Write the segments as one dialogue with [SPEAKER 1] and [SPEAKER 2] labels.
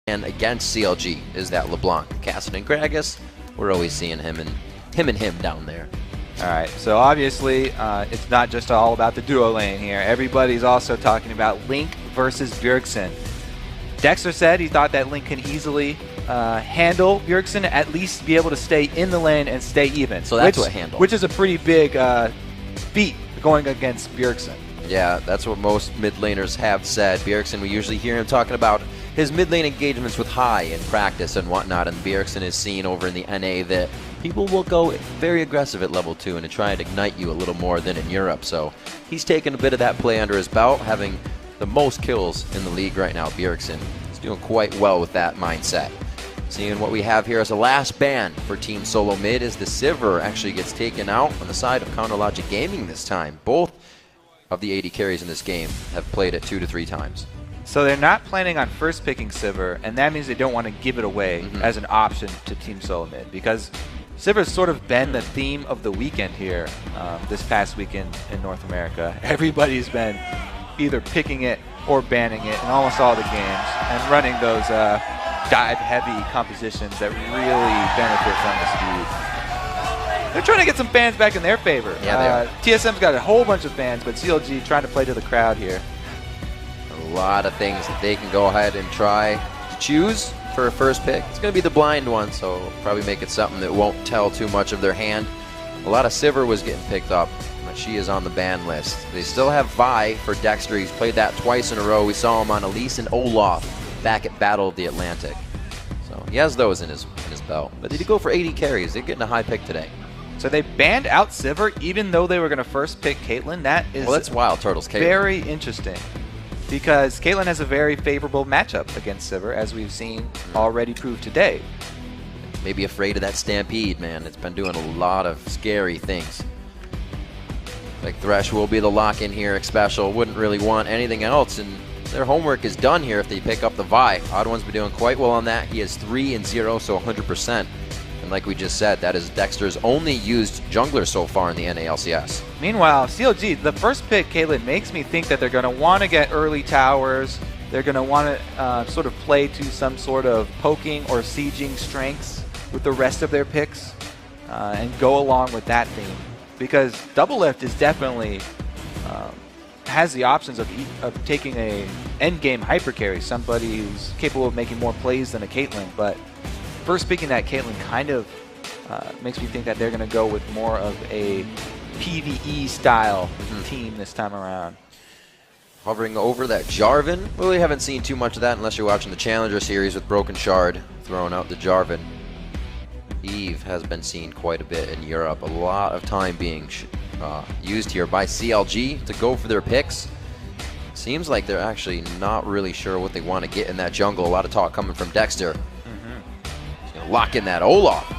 [SPEAKER 1] And against CLG is that LeBlanc. Cassidy and Gragas, we're always seeing him and him down there.
[SPEAKER 2] All right, so obviously it's not just all about the duo lane here. Everybody's also talking about Link versus Bjergsen. Dexter said he thought that Link can easily handle Bjergsen, at least be able to stay in the lane and stay even.
[SPEAKER 1] So that's what handle.
[SPEAKER 2] Which is a pretty big feat going against Bjergsen.
[SPEAKER 1] Yeah, that's what most mid laners have said. Bjergsen, we usually hear him talking about his mid lane engagements with High in practice and whatnot, and Bjergsen is seen over in the NA that people will go very aggressive at level 2 and to try and ignite you a little more than in Europe. So he's taken a bit of that play under his belt, having the most kills in the league right now. Bjergsen is doing quite well with that mindset. Seeing what we have here as a last ban for Team Solo Mid is the Sivir actually gets taken out on the side of Counter Logic Gaming this time. Both of the AD carries in this game have played it 2 to 3 times.
[SPEAKER 2] So they're not planning on first picking Sivir, and that means they don't want to give it away as an option to Team Solo Mid, because Sivir's sort of been the theme of the weekend here this past weekend in North America. Everybody's been either picking it or banning it in almost all the games and running those dive-heavy compositions that really benefit from the speed. They're trying to get some fans back in their favor.
[SPEAKER 1] Yeah, they are.
[SPEAKER 2] TSM's got a whole bunch of fans, but CLG trying to play to the crowd here.
[SPEAKER 1] A lot of things that they can go ahead and try to choose for a first pick. It's going to be the blind one, so probably make it something that won't tell too much of their hand. A lot of Sivir was getting picked up, but she is on the ban list. They still have Vi for Dexter. He's played that twice in a row. We saw him on Elise and Olaf back at Battle of the Atlantic. So he has those in his belt. But did he go for 80 carries? They're getting a high pick today.
[SPEAKER 2] So they banned out Sivir even though they were going to first pick Caitlyn. That is
[SPEAKER 1] that's Wild Turtles Caitlyn.
[SPEAKER 2] Very interesting, because Caitlyn has a very favorable matchup against Sivir, as we've seen already proved today.
[SPEAKER 1] Maybe afraid of that Stampede, man. It's been doing a lot of scary things. Like Thresh will be the lock-in here, Special. Wouldn't really want anything else, and their homework is done here if they pick up the Vi. Odd One's been doing quite well on that. He has 3 and 0, so 100%. And like we just said, that is Dexter's only used jungler so far in the NA LCS.
[SPEAKER 2] Meanwhile, CLG, the first pick, Caitlyn, makes me think that they're going to want to get early towers. They're going to want to sort of play to some sort of poking or sieging strengths with the rest of their picks and go along with that theme. Because Double Lift is definitely has the options of taking a endgame hyper carry, somebody who's capable of making more plays than a Caitlyn. But first picking that Caitlyn kind of makes me think that they're going to go with more of a PvE style team this time around.
[SPEAKER 1] Hovering over that Jarvan. We really haven't seen too much of that unless you're watching the Challenger series with Broken Shard throwing out the Jarvan. Eve has been seen quite a bit in Europe. A lot of time being used here by CLG to go for their picks. Seems like they're actually not really sure what they want to get in that jungle. A lot of talk coming from Dexter. He's going to lock in that Olaf.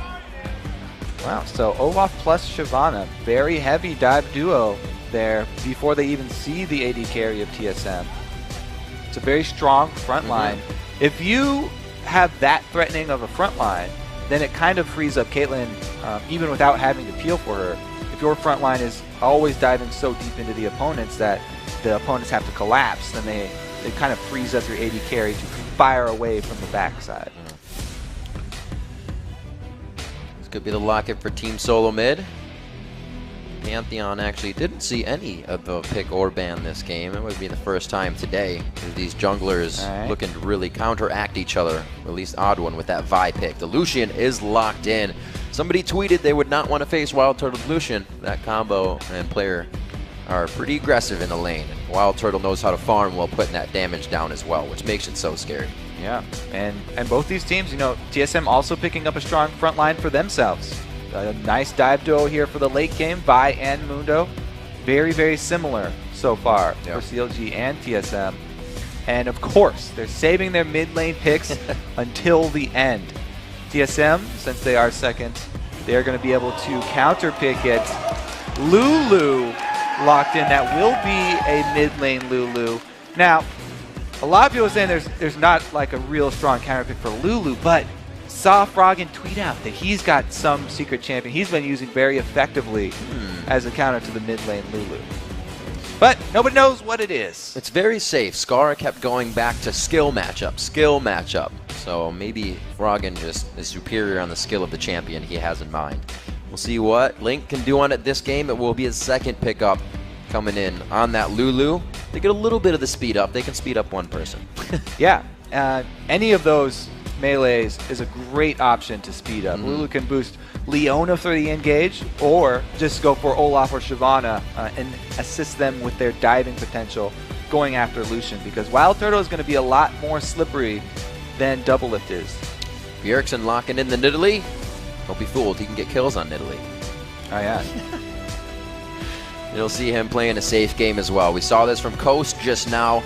[SPEAKER 2] Wow, so Olaf plus Shyvana, very heavy dive duo there before they even see the AD carry of TSM. It's a very strong front line. If you have that threatening of a front line, then it kind of frees up Caitlyn even without having to peel for her. If your front line is always diving so deep into the opponents that the opponents have to collapse, then it kind of frees up your AD carry to fire away from the backside.
[SPEAKER 1] This could be the lock-in for Team Solo Mid. Pantheon actually didn't see any of the pick or ban this game. It would be the first time today. These junglers looking to really counteract each other. At least Odd One with that Vi pick. The Lucian is locked in. Somebody tweeted they would not want to face Wild Turtle Lucian. That combo and player are pretty aggressive in the lane. Wild Turtle knows how to farm while putting that damage down as well, which makes it so scary. Yeah,
[SPEAKER 2] and both these teams, you know, TSM also picking up a strong front line for themselves. A nice dive duo here for the late game, Vi and Mundo. Very, very similar so far for CLG and TSM. And of course, they're saving their mid lane picks until the end. TSM, since they are second, they're going to be able to counter pick it. Lulu locked in. That will be a mid lane Lulu. Now, a lot of people are saying there's not like a real strong counter pick for Lulu, but saw Froggen tweet out that he's got some secret champion he's been using very effectively as a counter to the mid lane Lulu. But nobody knows what it is.
[SPEAKER 1] It's very safe. Scar kept going back to skill matchup, So maybe Froggen just is superior on the skill of the champion he has in mind. We'll see what Link can do on it this game. It will be his second pickup coming in on that Lulu. They get a little bit of the speed up. They can speed up one person.
[SPEAKER 2] Yeah, any of those melees is a great option to speed up. Lulu can boost Leona for the engage, or just go for Olaf or Shyvana and assist them with their diving potential going after Lucian, because Wild Turtle is going to be a lot more slippery than Double Lift is.
[SPEAKER 1] Bjergsen locking in the Nidalee. Don't be fooled, he can get kills on Nidalee.
[SPEAKER 2] Oh yeah.
[SPEAKER 1] You'll see him playing a safe game as well. We saw this from Coast just now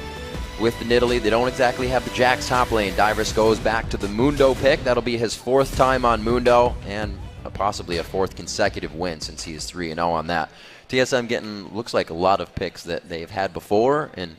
[SPEAKER 1] with the Nidalee. They don't exactly have the Jax top lane. Divers goes back to the Mundo pick. That'll be his 4th time on Mundo, and possibly a 4th consecutive win since he is 3-0 on that. TSM getting, looks like, a lot of picks that they've had before and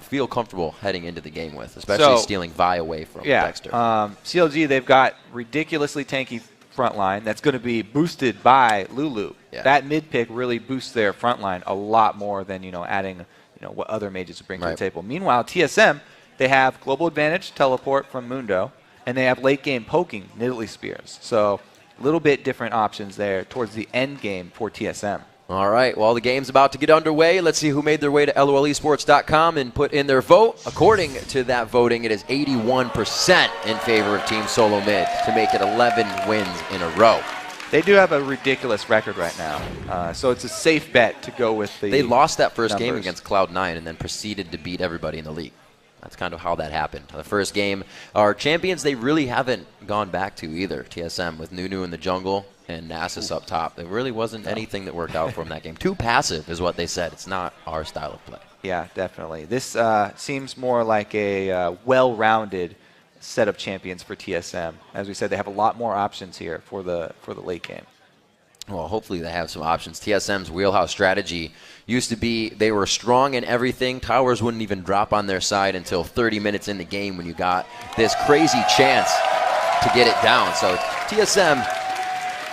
[SPEAKER 1] feel comfortable heading into the game with, especially stealing Vi away from Dexter.
[SPEAKER 2] CLG, they've got ridiculously tanky front line that's going to be boosted by Lulu.
[SPEAKER 1] Yeah.
[SPEAKER 2] That mid pick really boosts their front line a lot more than adding what other mages bring to the table. Meanwhile, TSM, they have global advantage teleport from Mundo, and they have late game poking Nidalee spears. So a little bit different options there towards the end game for TSM.
[SPEAKER 1] All right, well, the game's about to get underway. Let's see who made their way to LOLesports.com and put in their vote. According to that voting, it is 81% in favor of Team Solo Mid to make it 11 wins in a row.
[SPEAKER 2] They do have a ridiculous record right now, so it's a safe bet to go with the
[SPEAKER 1] They lost that first
[SPEAKER 2] numbers.
[SPEAKER 1] game against Cloud9 and then proceeded to beat everybody in the league. That's kind of how that happened. The first game, our champions, they really haven't gone back to either. TSM with Nunu in the jungle and Nasus up top. There really wasn't anything that worked out for them that game. Too passive is what they said. It's not our style of play.
[SPEAKER 2] Yeah, definitely. This seems more like a well-rounded set of champions for TSM. As we said, they have a lot more options here for the late game.
[SPEAKER 1] Well, hopefully they have some options. TSM's wheelhouse strategy used to be they were strong in everything. Towers wouldn't even drop on their side until 30 minutes in the game when you got this crazy chance to get it down. So TSM,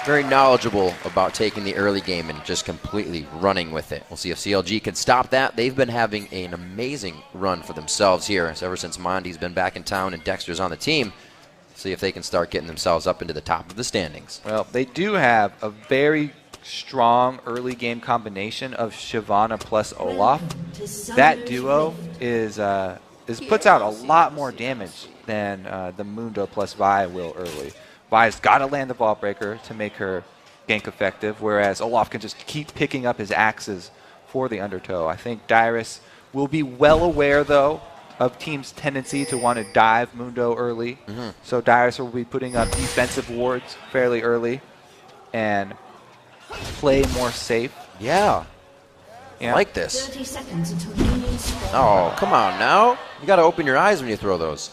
[SPEAKER 1] very knowledgeable about taking the early game and just completely running with it. We'll see if CLG can stop that. They've been having an amazing run for themselves here ever since Mondi's been back in town and Dexter's on the team. See if they can start getting themselves up into the top of the standings.
[SPEAKER 2] Well, they do have a very strong early game combination of Shyvana plus Olaf. That duo puts out a lot more damage than the Mundo plus Vi will early. Vi's got to land the ball breaker to make her gank effective, whereas Olaf can just keep picking up his axes for the undertow. I think Dyrus will be well aware, though, of team's tendency to want to dive Mundo early. So Dyrus will be putting up defensive wards fairly early and play more safe.
[SPEAKER 1] Yeah. I like this. Oh, come on now. You got to open your eyes when you throw those.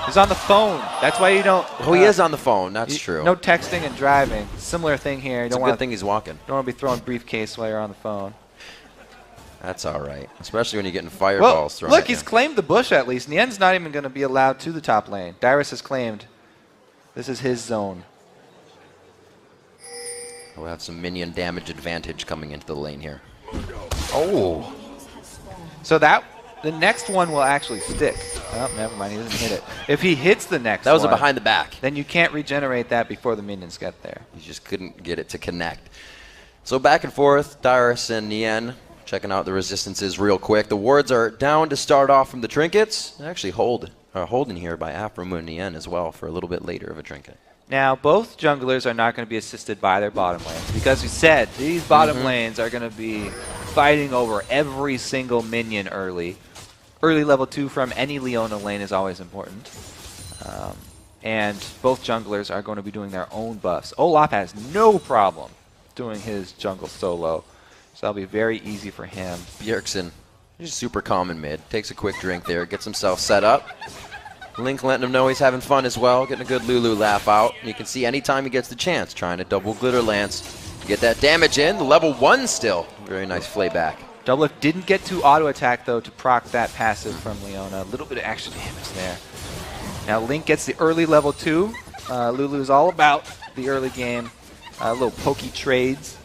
[SPEAKER 2] He's on the phone. That's why you don't...
[SPEAKER 1] Oh, he is on the phone. That's true.
[SPEAKER 2] No texting and driving. Similar thing here.
[SPEAKER 1] It's a good thing he's walking.
[SPEAKER 2] Don't want to be throwing briefcase while you're on the phone.
[SPEAKER 1] That's all right, especially when you're getting fireballs thrown
[SPEAKER 2] look,
[SPEAKER 1] at you.
[SPEAKER 2] he's claimed the bush at least. Nien's not even going to be allowed to the top lane. Dyrus has claimed this is his zone.
[SPEAKER 1] We'll have some minion damage advantage coming into the lane here. Oh!
[SPEAKER 2] So the next one will actually stick. Oh, never mind, he doesn't hit it. If he hits the next
[SPEAKER 1] That was
[SPEAKER 2] one,
[SPEAKER 1] a behind the back.
[SPEAKER 2] then you can't regenerate that before the minions get there.
[SPEAKER 1] He just couldn't get it to connect. So back and forth, Dyrus and Nien checking out the resistances real quick. The wards are down to start off from the trinkets. They're actually holding here by Aframu and Nien as well for a little bit later of a trinket.
[SPEAKER 2] Now, both junglers are not going to be assisted by their bottom lanes because we said these bottom lanes are going to be fighting over every single minion early. Early level 2 from any Leona lane is always important. And both junglers are going to be doing their own buffs. Olaf has no problem doing his jungle solo. So that'll be very easy for him.
[SPEAKER 1] Bjergsen, he's super calm in mid. Takes a quick drink there, gets himself set up. Link letting him know he's having fun as well, getting a good Lulu laugh out. You can see anytime he gets the chance, trying to double Glitter Lance. Get that damage in, level 1 still. Very nice flayback.
[SPEAKER 2] Double Lift didn't get to auto attack though to proc that passive from Leona. A little bit of extra damage there. Now Link gets the early level 2. Lulu's all about the early game. Little pokey trades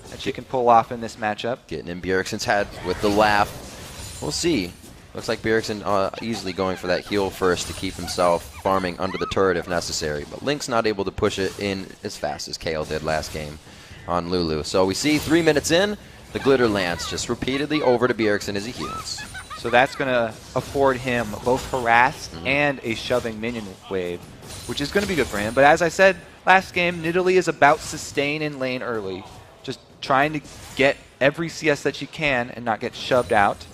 [SPEAKER 2] that she can pull off in this matchup.
[SPEAKER 1] Getting in Bjergsen's head with the laugh. We'll see. Looks like Bjergsen easily going for that heal first to keep himself farming under the turret if necessary. But Link's not able to push it in as fast as Kale did last game on Lulu. So we see 3 minutes in, the Glitter Lance just repeatedly over to Bjergsen as he heals.
[SPEAKER 2] So that's going to afford him both harass and a shoving minion wave, which is going to be good for him. But as I said last game, Nidalee is about sustain in lane early. Just trying to get every CS that she can and not get shoved out.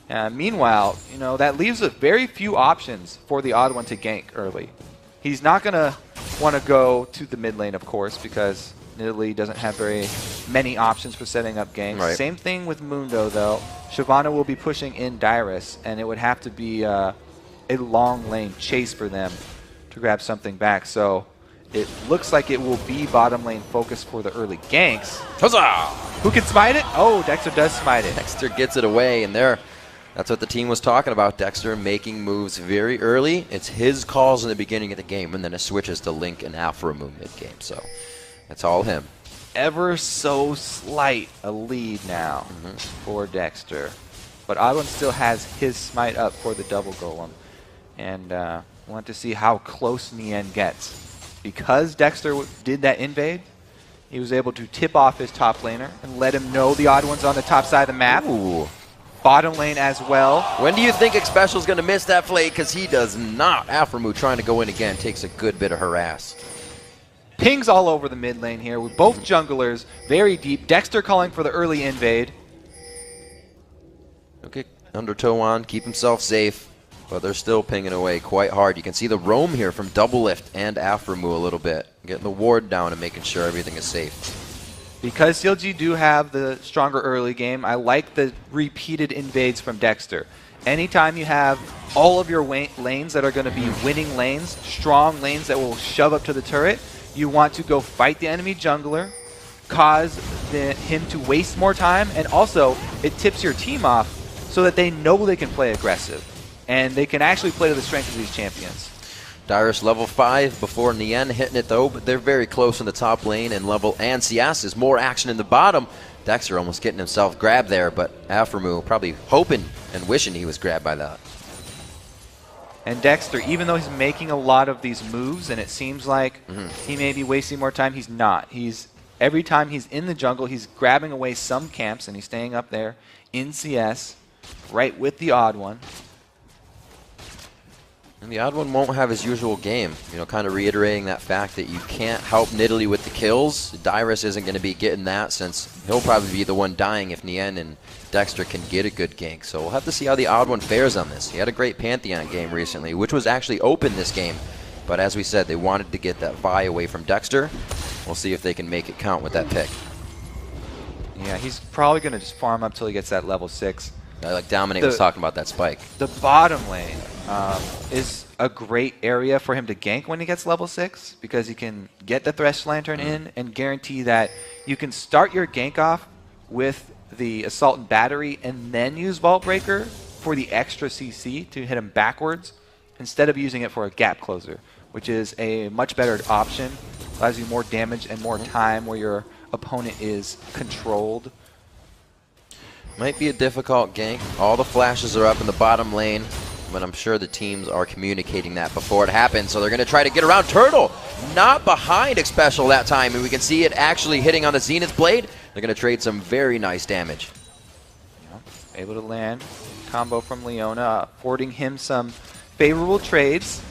[SPEAKER 2] Meanwhile, you know, that leaves a very few options for the odd one to gank early. He's not going to want to go to the mid lane, of course, because Nidalee doesn't have very many options for setting up ganks.
[SPEAKER 1] Right.
[SPEAKER 2] Same thing with Mundo, though. Shyvana will be pushing in Dyrus, and it would have to be a long lane chase for them to grab something back. So it looks like it will be bottom lane focus for the early ganks.
[SPEAKER 1] Huzzah!
[SPEAKER 2] Who can smite it? Oh, Dexter does smite it.
[SPEAKER 1] Dexter gets it away, and that's what the team was talking about. Dexter making moves very early. It's his calls in the beginning of the game, and then it switches to Link and Alphamu mid-game. So that's all him.
[SPEAKER 2] Ever so slight a lead now for Dexter. But Oddone still has his smite up for the double golem. And want to see how close Nien gets. Because Dexter did that invade, he was able to tip off his top laner and let him know the odd one's on the top side of the map.
[SPEAKER 1] Ooh.
[SPEAKER 2] Bottom lane as well.
[SPEAKER 1] When do you think Xpecial's going to miss that play? Because he does not. Alphamu trying to go in again takes a good bit of harass.
[SPEAKER 2] Pings all over the mid lane here with both junglers very deep. Dexter calling for the early invade.
[SPEAKER 1] Okay, Undertow on, keep himself safe, but they're still pinging away quite hard. You can see the roam here from Double Lift and Alphamu a little bit, getting the ward down and making sure everything is safe.
[SPEAKER 2] Because CLG do have the stronger early game, I like the repeated invades from Dexter. Anytime you have all of your lanes that are going to be winning lanes, strong lanes that will shove up to the turret, you want to go fight the enemy jungler, cause him to waste more time, and also it tips your team off so that they know they can play aggressive. And they can actually play to the strength of these champions.
[SPEAKER 1] Dyrus level 5 before Nien hitting it though, but they're very close in the top lane, and CS is more action in the bottom. Dexter almost getting himself grabbed there, but Alphamu probably hoping and wishing he was grabbed by that.
[SPEAKER 2] And Dexter, even though he's making a lot of these moves, and it seems like he may be wasting more time, he's not. Every time he's in the jungle, he's grabbing away some camps, and he's staying up there in CS, right with the odd one.
[SPEAKER 1] And the odd one won't have his usual game, you know, kind of reiterating that fact that you can't help Nidalee with the kills. Dyrus isn't going to be getting that since he'll probably be the one dying if Nien and Dexter can get a good gank. So we'll have to see how the odd one fares on this. He had a great Pantheon game recently, which was actually open this game. But as we said, they wanted to get that Vi away from Dexter. We'll see if they can make it count with that pick.
[SPEAKER 2] Yeah, he's probably going to just farm up till he gets that level 6.
[SPEAKER 1] Like Dominate was talking about that spike.
[SPEAKER 2] The bottom lane is a great area for him to gank when he gets level 6 because he can get the Thresh Lantern in and guarantee that you can start your gank off with the Assault and Battery and then use Vault Breaker for the extra CC to hit him backwards instead of using it for a gap closer, which is a much better option. Allows you more damage and more time where your opponent is controlled.
[SPEAKER 1] Might be a difficult gank. All the flashes are up in the bottom lane, but I'm sure the teams are communicating that before it happens. So they're going to try to get around Turtle. Not behind Xpecial that time, and we can see it actually hitting on the Zenith Blade. They're going to trade some very nice damage.
[SPEAKER 2] Yeah, able to land. Combo from Leona, affording him some favorable trades.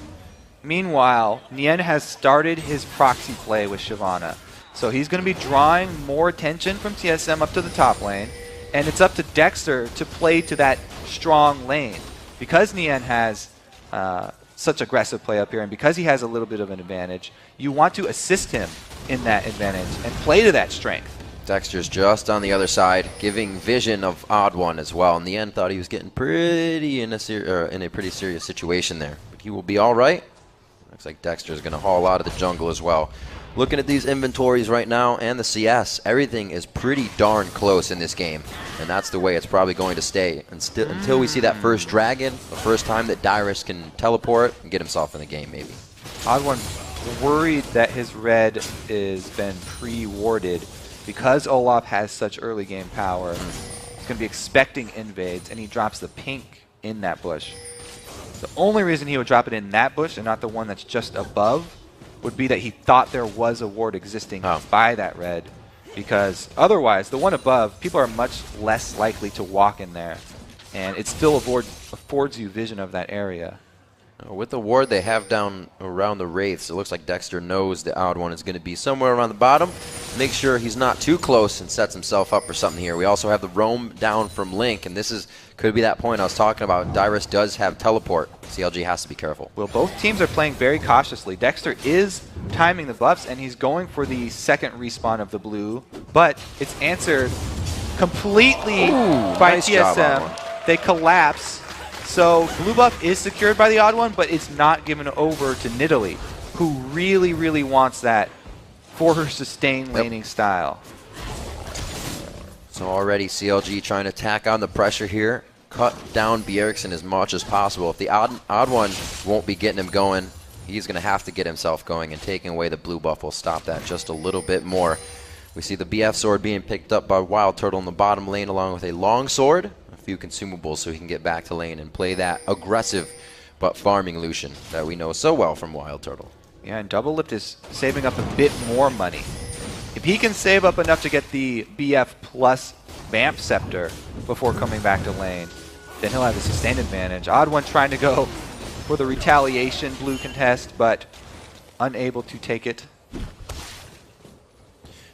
[SPEAKER 2] Meanwhile, Nien has started his proxy play with Shyvana. So he's going to be drawing more attention from TSM up to the top lane. And it's up to Dexter to play to that strong lane. Because Nien has such aggressive play up here, and because he has a little bit of an advantage, you want to assist him in that advantage and play to that strength.
[SPEAKER 1] Dexter's just on the other side, giving vision of Odd One as well. In the end, thought he was getting pretty in a pretty serious situation there. But he will be all right. Looks like Dexter's going to haul out of the jungle as well. Looking at these inventories right now and the CS, everything is pretty darn close in this game. And that's the way it's probably going to stay until we see that first dragon, the first time that Dyrus can teleport and get himself in the game, maybe.
[SPEAKER 2] Odd One worried that his red is been pre-warded because Olaf has such early game power. He's going to be expecting invades, and he drops the pink in that bush. The only reason he would drop it in that bush and not the one that's just above would be that he thought there was a ward existing by that red, because otherwise, the one above, people are much less likely to walk in there, and it still affords you vision of that area.
[SPEAKER 1] With the ward they have down around the Wraiths, it looks like Dexter knows the odd one is going to be somewhere around the bottom. Make sure he's not too close and sets himself up for something here. We also have the roam down from Link, and this could be that point I was talking about. Dyrus does have teleport. CLG has to be careful.
[SPEAKER 2] Well, both teams are playing very cautiously. Dexter is timing the buffs, and he's going for the second respawn of the blue, but it's answered completely by
[SPEAKER 1] nice
[SPEAKER 2] TSM. They collapse. So blue buff is secured by the odd one, but it's not given over to Nidalee, who really, really wants that for her sustained laning style.
[SPEAKER 1] So already CLG trying to tack on the pressure here, cut down Bjergsen as much as possible. If the odd one won't be getting him going, he's going to have to get himself going, and taking away the blue buff will stop that just a little bit more. We see the BF sword being picked up by Wild Turtle in the bottom lane, along with a long sword, a few consumables so he can get back to lane and play that aggressive but farming Lucian that we know so well from Wild Turtle.
[SPEAKER 2] Yeah, and Double Lift is saving up a bit more money. If he can save up enough to get the BF plus Vamp Scepter before coming back to lane, then he'll have a sustained advantage. Odd one trying to go for the retaliation blue contest, but unable to take it.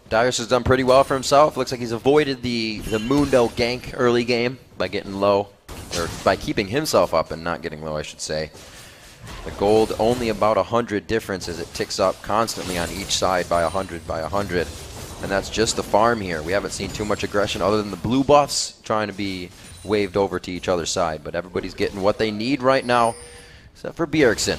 [SPEAKER 1] Dyrus has done pretty well for himself. Looks like he's avoided the Mundo gank early game by getting low, or by keeping himself up and not getting low, I should say. The gold only about 100 difference as it ticks up constantly on each side by 100 by 100. And that's just the farm here. We haven't seen too much aggression other than the blue buffs trying to be waved over to each other's side. But everybody's getting what they need right now, except for Bjergsen.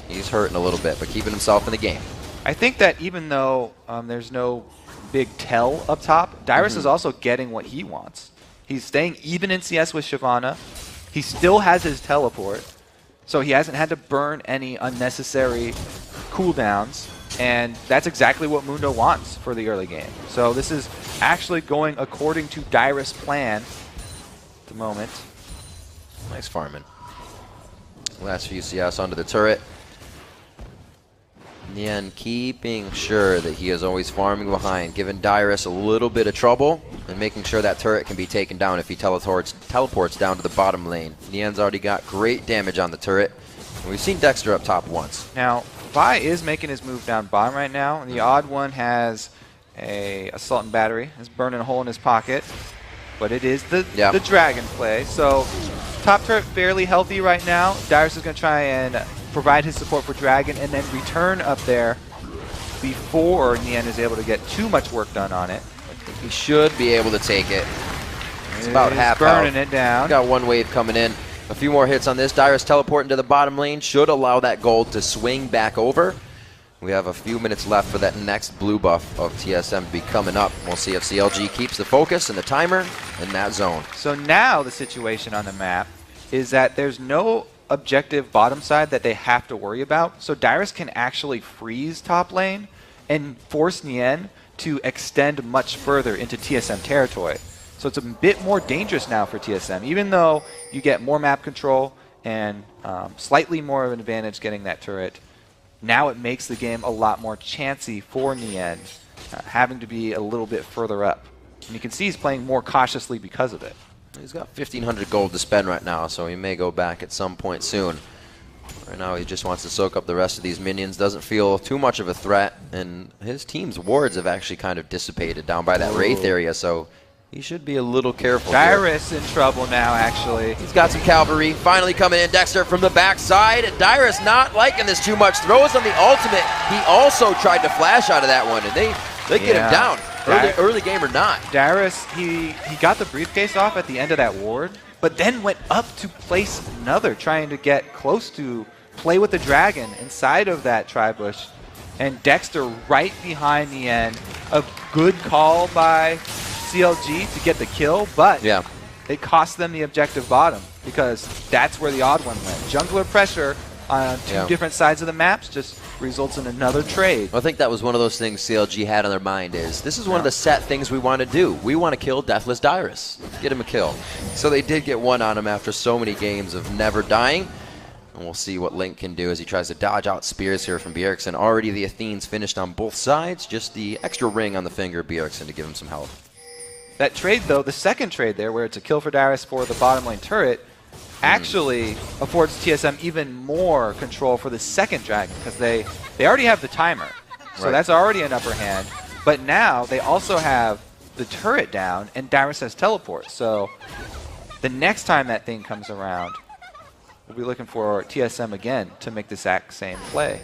[SPEAKER 1] He's hurting a little bit, but keeping himself in the game.
[SPEAKER 2] I think that even though there's no big tell up top, Dyrus is also getting what he wants. He's staying even in CS with Shyvana. He still has his teleport, so he hasn't had to burn any unnecessary cooldowns, and that's exactly what Mundo wants for the early game. So this is actually going according to Dyrus' plan at the moment.
[SPEAKER 1] Nice farming. Last few CS onto the turret. Nien keeping sure that he is always farming behind, giving Dyrus a little bit of trouble and making sure that turret can be taken down if he teleports down to the bottom lane. Nien's already got great damage on the turret, and we've seen Dexter up top once.
[SPEAKER 2] Now, Vi is making his move down bottom right now, and the odd one has a assault and battery. It's burning a hole in his pocket, but it is the dragon play. So top turret fairly healthy right now. Dyrus is going to try and provide his support for Dragon, and then return up there before Nien is able to get too much work done on it.
[SPEAKER 1] I think he should be able to take it. It's about half
[SPEAKER 2] burning
[SPEAKER 1] health.
[SPEAKER 2] It down.
[SPEAKER 1] Got one wave coming in. A few more hits on this. Dyrus teleporting to the bottom lane should allow that gold to swing back over. We have a few minutes left for that next blue buff of TSM to be coming up. We'll see if CLG keeps the focus and the timer in that zone.
[SPEAKER 2] So now the situation on the map is that there's no objective bottom side that they have to worry about. So Dyrus can actually freeze top lane and force Nien to extend much further into TSM territory. So it's a bit more dangerous now for TSM, even though you get more map control and slightly more of an advantage getting that turret. Now it makes the game a lot more chancy for Nien, having to be a little bit further up. And you can see he's playing more cautiously because of it.
[SPEAKER 1] He's got 1,500 gold to spend right now, so he may go back at some point soon. Right now he just wants to soak up the rest of these minions, doesn't feel too much of a threat, and his team's wards have actually kind of dissipated down by that Wraith area, so he should be a little careful.
[SPEAKER 2] Dyrus in trouble now, actually.
[SPEAKER 1] He's got some cavalry finally coming in. Dexter from the backside. Dyrus not liking this too much. Throws on the ultimate. He also tried to flash out of that one, and they get him down. Early game or not.
[SPEAKER 2] Dyrus, he got the briefcase off at the end of that ward, but then went up to place another, trying to get close to play with the dragon inside of that tri-bush. And Dexter right behind the end. A good call by CLG to get the kill, but it cost them the objective bottom because that's where the odd one went. Jungler pressure on two different sides of the maps just results in another trade.
[SPEAKER 1] I think that was one of those things CLG had on their mind is, this is one of the set things we want to do. We want to kill Deathless Dyrus. Get him a kill. So they did get one on him after so many games of never dying. And we'll see what Link can do as he tries to dodge out spears here from Bjergsen. Already the Athenes finished on both sides. Just the extra ring on the finger of Bjergsen to give him some help.
[SPEAKER 2] That trade, though, the second trade there, where it's a kill for Dyrus for the bottom lane turret, actually affords TSM even more control for the second dragon, because they already have the timer. So that's already an upper hand. But now they also have the turret down, and Dyrus has teleport. So the next time that thing comes around, we'll be looking for TSM again to make the exact same play.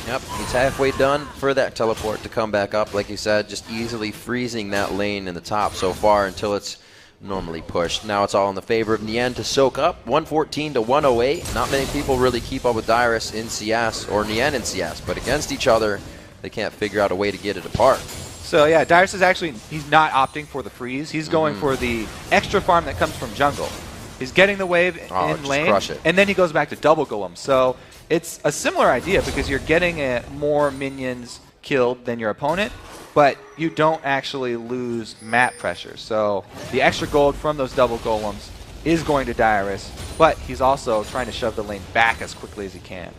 [SPEAKER 1] Yep, he's halfway done for that teleport to come back up. Like you said, just easily freezing that lane in the top so far until it's normally pushed. Now it's all in the favor of Nien to soak up. 114 to 108. Not many people really keep up with Dyrus in CS or Nien in CS, but against each other, they can't figure out a way to get it apart.
[SPEAKER 2] So yeah, Dyrus is actually, he's not opting for the freeze. He's going for the extra farm that comes from jungle. He's getting the wave in lane, and then he goes back to double golem. So it's a similar idea because you're getting more minions killed than your opponent, but you don't actually lose map pressure. So the extra gold from those double golems is going to Dyrus, but he's also trying to shove the lane back as quickly as he can.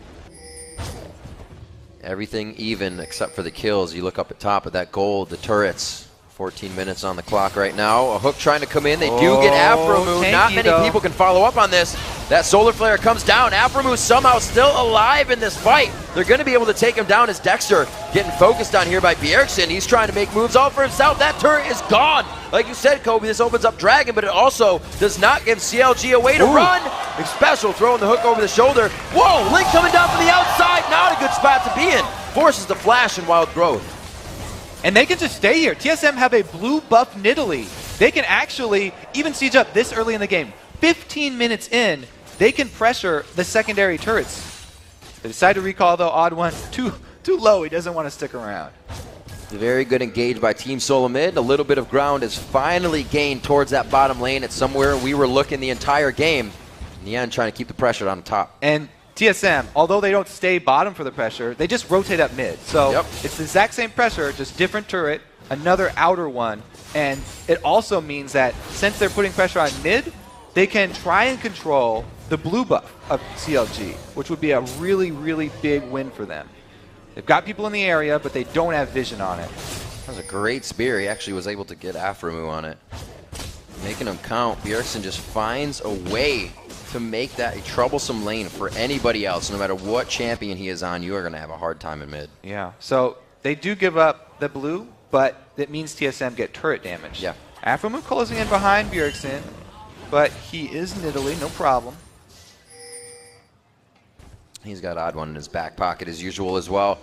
[SPEAKER 1] Everything even except for the kills. You look up at top at that gold, the turrets. 14 minutes on the clock right now. A hook trying to come in. They do get Afromu. Not many people can follow up on this. That solar flare comes down. Afromu somehow still alive in this fight. They're going to be able to take him down as Dexter getting focused on here by Bjergsen. He's trying to make moves all for himself. That turret is gone. Like you said, Kobe, this opens up Dragon, but it also does not give CLG a way to run. Big special, throwing the hook over the shoulder. Whoa, Link coming down from the outside. Not a good spot to be in. Forces the flash and wild growth.
[SPEAKER 2] And they can just stay here. TSM have a blue buff Nidalee. They can actually even siege up this early in the game. 15 minutes in, they can pressure the secondary turrets. They decide to recall, though. Odd one, too low. He doesn't want to stick around.
[SPEAKER 1] Very good engage by Team Solomid. A little bit of ground is finally gained towards that bottom lane. It's somewhere we were looking the entire game. Nien trying to keep the pressure on top.
[SPEAKER 2] And TSM, although they don't stay bottom for the pressure, they just rotate up mid. So it's the exact same pressure, just different turret, another outer one. And it also means that since they're putting pressure on mid, they can try and control the blue buff of CLG, which would be a really, really big win for them. They've got people in the area, but they don't have vision on it.
[SPEAKER 1] That was a great spear. He actually was able to get Afromu on it. Making him count. Bjergsen just finds a way to make that a troublesome lane for anybody else. No matter what champion he is on, you are going to have a hard time in mid.
[SPEAKER 2] Yeah, so they do give up the blue, but it means TSM get turret damage.
[SPEAKER 1] Yeah.
[SPEAKER 2] Afromu closing in behind Bjergsen, but he is Nidalee, no problem.
[SPEAKER 1] He's got Odd One in his back pocket as usual as well.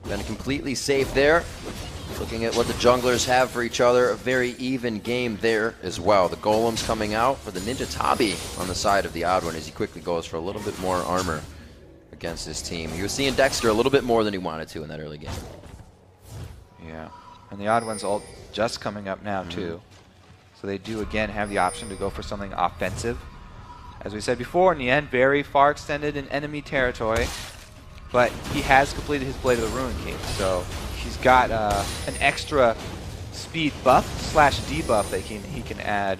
[SPEAKER 1] Been completely safe there. Looking at what the junglers have for each other, a very even game there as well. The golems coming out for the Ninja Tabi on the side of the Odd One as he quickly goes for a little bit more armor against his team. He was seeing Dexter a little bit more than he wanted to in that early game.
[SPEAKER 2] Yeah, and the Odd One's ult just coming up now too. So they do again have the option to go for something offensive. As we said before, Nien very far extended in enemy territory, but he has completed his Blade of the Ruin King, so he's got an extra speed buff / debuff that he can add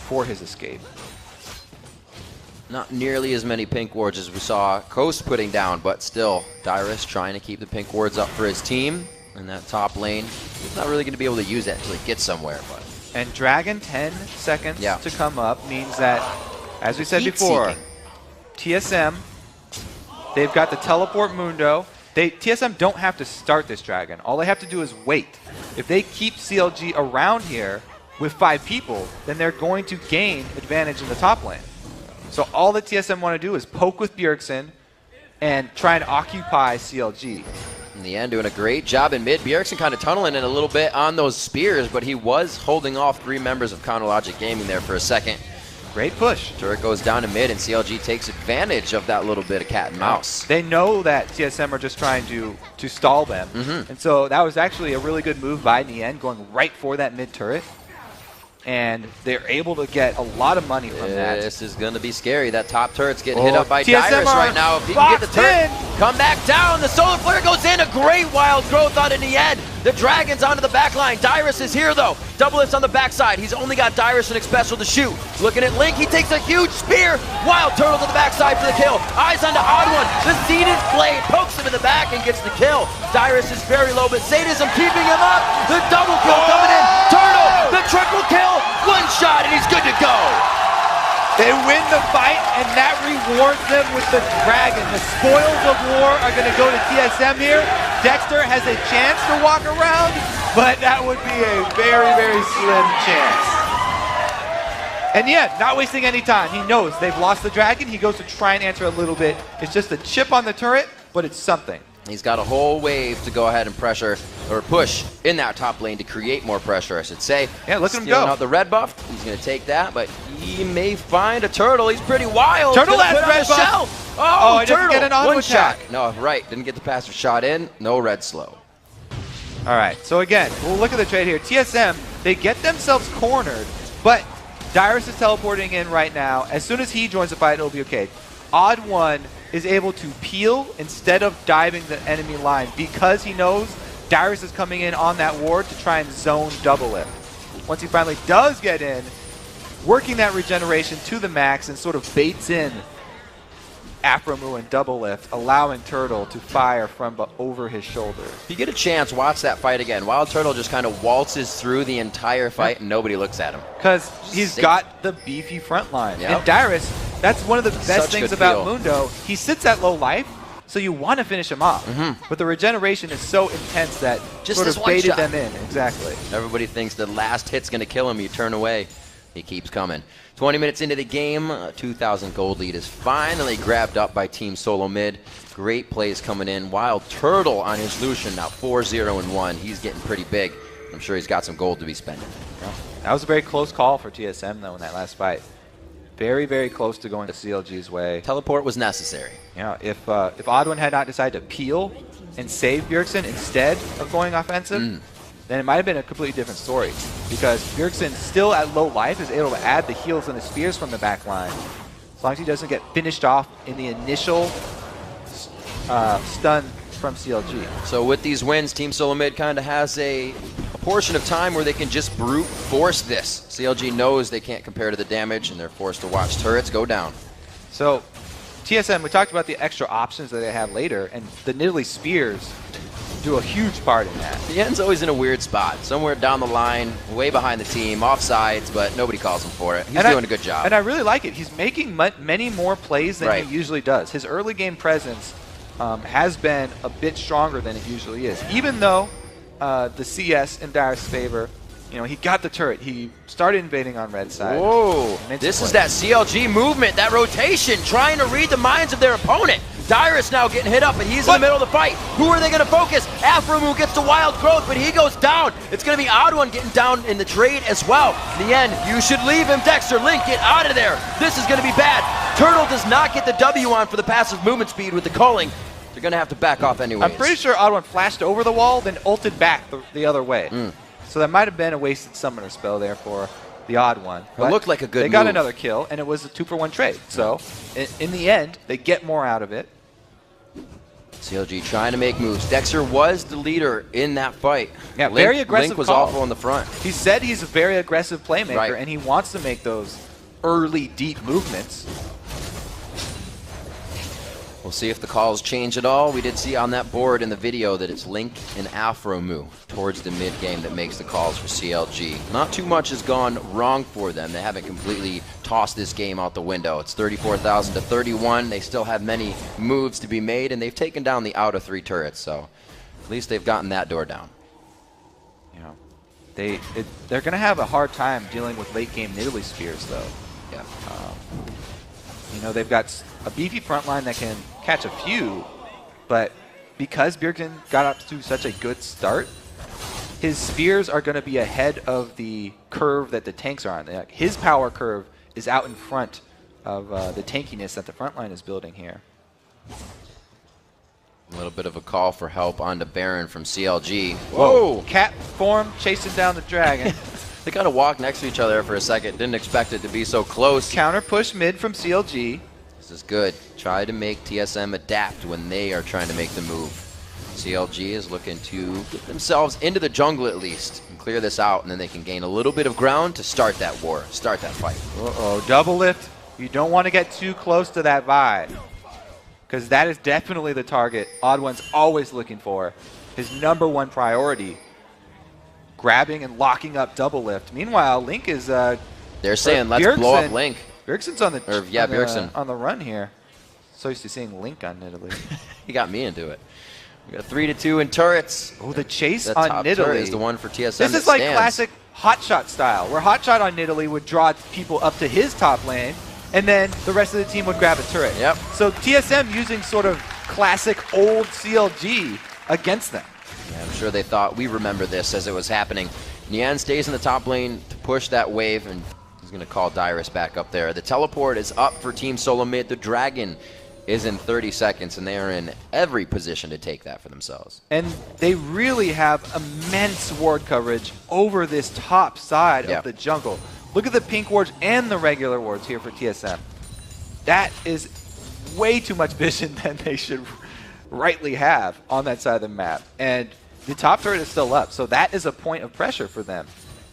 [SPEAKER 2] for his escape.
[SPEAKER 1] Not nearly as many pink wards as we saw Coast putting down, but still, Dyrus trying to keep the pink wards up for his team in that top lane. He's not really going to be able to use that until he gets somewhere. But
[SPEAKER 2] And Dragon 10 seconds to come up means that, as we said before, TSM, they've got the teleport Mundo. TSM don't have to start this Dragon. All they have to do is wait. If they keep CLG around here with 5 people, then they're going to gain advantage in the top lane. So all that TSM want to do is poke with Bjergsen and try and occupy CLG.
[SPEAKER 1] In the end, doing a great job in mid. Bjergsen kind of tunneling in a little bit on those spears, but he was holding off 3 members of Counterlogic Gaming there for a second.
[SPEAKER 2] Great push.
[SPEAKER 1] Turret goes down to mid, and CLG takes advantage of that little bit of cat and mouse.
[SPEAKER 2] They know that TSM are just trying to stall them. And so that was actually a really good move by Nien, going right for that mid turret. and they're able to get a lot of money from that.
[SPEAKER 1] This is going to be scary. That top turret's getting hit up by
[SPEAKER 2] TSM
[SPEAKER 1] Dyrus right now. If he can get the turret, come back down. The solar flare goes in. A great wild growth out in the end. The Dragon's onto the back line. Dyrus is here though. Doublelift's on the backside. He's only got Dyrus and Special to shoot. Looking at Link, he takes a huge spear. Wild Turtle to the backside for the kill. Eyes onto Odd One. The Zenith Blade pokes him in the back and gets the kill. Dyrus is very low, but Sadism keeping him up. The double kill coming in. Turtle, the triple kill. One shot and he's good to go.
[SPEAKER 2] They win the fight, and that rewards them with the Dragon. The spoils of war are going to go to TSM here. Dexter has a chance to walk around, but that would be a very, very slim chance. And yeah, not wasting any time. He knows they've lost the Dragon. He goes to try and answer a little bit. It's just a chip on the turret, but it's something.
[SPEAKER 1] He's got a whole wave to go ahead and pressure, or push in that top lane to create more pressure, I should say.
[SPEAKER 2] Yeah, look at him
[SPEAKER 1] Stealing
[SPEAKER 2] go.
[SPEAKER 1] out the red buff. He's going to take that, but he may find a turtle. He's pretty wild.
[SPEAKER 2] Turtle
[SPEAKER 1] Gonna
[SPEAKER 2] has
[SPEAKER 1] put on
[SPEAKER 2] red
[SPEAKER 1] a
[SPEAKER 2] buff.
[SPEAKER 1] shell.
[SPEAKER 2] Oh, it doesn't
[SPEAKER 1] Turtle.
[SPEAKER 2] get an auto
[SPEAKER 1] One
[SPEAKER 2] attack.
[SPEAKER 1] shot. No, right. Didn't get the passive shot in. No red slow.
[SPEAKER 2] All right, so again, we'll look at the trade here. TSM, they get themselves cornered, but Dyrus is teleporting in right now. As soon as he joins the fight, it'll be okay. Odd One is able to peel instead of diving the enemy line because he knows Dyrus is coming in on that ward to try and zone Doublelift. Once he finally does get in, working that regeneration to the max and sort of baits in Afromu and Doublelift, allowing Turtle to fire from over his shoulder.
[SPEAKER 1] If you get a chance, watch that fight again. Wild Turtle just kind of waltzes through the entire fight and nobody looks at him.
[SPEAKER 2] Because he's got the beefy front line.
[SPEAKER 1] Yep.
[SPEAKER 2] And Dyrus, that's one of the best
[SPEAKER 1] Such
[SPEAKER 2] things
[SPEAKER 1] good
[SPEAKER 2] about
[SPEAKER 1] feel.
[SPEAKER 2] Mundo. He sits at low life, so you want to finish him off. But the regeneration is so intense that
[SPEAKER 1] Just
[SPEAKER 2] sort
[SPEAKER 1] this
[SPEAKER 2] of
[SPEAKER 1] one
[SPEAKER 2] baited
[SPEAKER 1] shot.
[SPEAKER 2] them in. Exactly.
[SPEAKER 1] Everybody thinks the last hit's going to kill him. You turn away. He keeps coming. 20 minutes into the game, a 2,000 gold lead is finally grabbed up by Team Solo Mid. Great plays coming in. Wild Turtle on his Lucian, now 4-0-1. He's getting pretty big. I'm sure he's got some gold to be spending.
[SPEAKER 2] Yeah. That was a very close call for TSM, though, in that last fight. Very, very close to going to CLG's way.
[SPEAKER 1] Teleport was necessary.
[SPEAKER 2] Yeah, if Odd One had not decided to peel and save Bjergsen instead of going offensive, then it might have been a completely different story. Because Bjergsen, still at low life, is able to add the heals and the spears from the back line. As long as he doesn't get finished off in the initial stun from CLG.
[SPEAKER 1] So with these wins, Team Solo Mid kind of has a portion of time where they can just brute force this. CLG knows they can't compare to the damage, and they're forced to watch turrets go down.
[SPEAKER 2] So TSM, we talked about the extra options that they have later, and the Nidalee Spears do a huge part in that.
[SPEAKER 1] The end's always in a weird spot, somewhere down the line, way behind the team, offsides, but nobody calls him for it. He's doing a good job.
[SPEAKER 2] And I really like it. He's making many more plays than
[SPEAKER 1] Right.
[SPEAKER 2] he usually does. His early game presence has been a bit stronger than it usually is. Even though the CS in Dyrus' favor, you know, he got the turret. He started invading on red side.
[SPEAKER 1] Whoa, this is that CLG movement, that rotation, trying to read the minds of their opponent. Dyrus now getting hit up, and he's in the middle of the fight. Who are they going to focus? Afromu gets the wild growth, but he goes down. It's going to be Odd One getting down in the trade as well. In the end, you should leave him, Dexter. Link, get out of there. This is going to be bad. Turtle does not get the W on for the passive movement speed with the culling. They're going to have to back off anyway.
[SPEAKER 2] I'm pretty sure Odd One flashed over the wall, then ulted back the other way. So that might have been a wasted summoner spell there for the Odd One.
[SPEAKER 1] It looked like a good
[SPEAKER 2] They got
[SPEAKER 1] move.
[SPEAKER 2] another kill, and it was a 2-for-1 trade. So in the end, they get more out of it.
[SPEAKER 1] CLG trying to make moves. Dexter was the leader in that fight.
[SPEAKER 2] Yeah, very aggressive
[SPEAKER 1] Link was
[SPEAKER 2] call.
[SPEAKER 1] awful on the front.
[SPEAKER 2] He said he's a very aggressive playmaker,
[SPEAKER 1] Right.
[SPEAKER 2] and he wants to make those early, deep movements.
[SPEAKER 1] We'll see if the calls change at all. We did see on that board in the video that it's Link and Afromu towards the mid game that makes the calls for CLG. Not too much has gone wrong for them. They haven't completely tossed this game out the window. It's 34,000 to 31. They still have many moves to be made, and they've taken down the outer 3 turrets, so at least they've gotten that door down.
[SPEAKER 2] You know, they're going to have a hard time dealing with late game Nidalee Spears, though.
[SPEAKER 1] Yeah.
[SPEAKER 2] You know, they've got a beefy front line that can catch a few, but because Bjergsen got up to such a good start, his spears are going to be ahead of the curve that the tanks are on. Like, his power curve is out in front of the tankiness that the front line is building here.
[SPEAKER 1] A little bit of a call for help onto Baron from CLG.
[SPEAKER 2] Whoa! Cat form chasing down the dragon.
[SPEAKER 1] They kind of walked next to each other for a second. Didn't expect it to be so close.
[SPEAKER 2] Counter push mid from CLG.
[SPEAKER 1] This is good. Try to make TSM adapt when they are trying to make the move. CLG is looking to get themselves into the jungle at least and clear this out, and then they can gain a little bit of ground to start that war, start that fight.
[SPEAKER 2] Uh-oh, double lift. You don't want to get too close to that Vi, because that is definitely the target Odd1's always looking for. His #1 priority, grabbing and locking up double lift. Meanwhile, Link is...
[SPEAKER 1] They're saying, let's blow up Link.
[SPEAKER 2] Bjergsen's on the,
[SPEAKER 1] Bjergsen.
[SPEAKER 2] on the run here. So used to seeing Link on Nidalee.
[SPEAKER 1] He got me into it. We got 3-2 in turrets.
[SPEAKER 2] Oh, the chase
[SPEAKER 1] The
[SPEAKER 2] on
[SPEAKER 1] top
[SPEAKER 2] Nidalee
[SPEAKER 1] turret is the one for TSM.
[SPEAKER 2] This is like classic Hotshot style, where Hotshot on Nidalee would draw people up to his top lane, and then the rest of the team would grab a turret.
[SPEAKER 1] Yep.
[SPEAKER 2] So TSM using sort of classic old CLG against them.
[SPEAKER 1] Yeah, I'm sure they thought we remember this as it was happening. Nian stays in the top lane to push that wave, and he's going to call Dyrus back up there. The teleport is up for Team Solo Mid. The Dragon is in 30 seconds, and they are in every position to take that for themselves.
[SPEAKER 2] And they really have immense ward coverage over this top side of the jungle. Look at the pink wards and the regular wards here for TSM. That is way too much vision than they should rightly have on that side of the map. And the top turret is still up, so that is a point of pressure for them.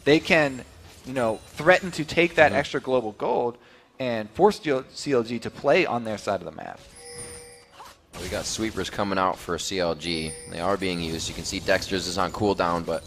[SPEAKER 2] They can, you know, threaten to take that extra global gold and force CLG to play on their side of the map.
[SPEAKER 1] We got sweepers coming out for CLG. They are being used. You can see Dexter's is on cooldown, but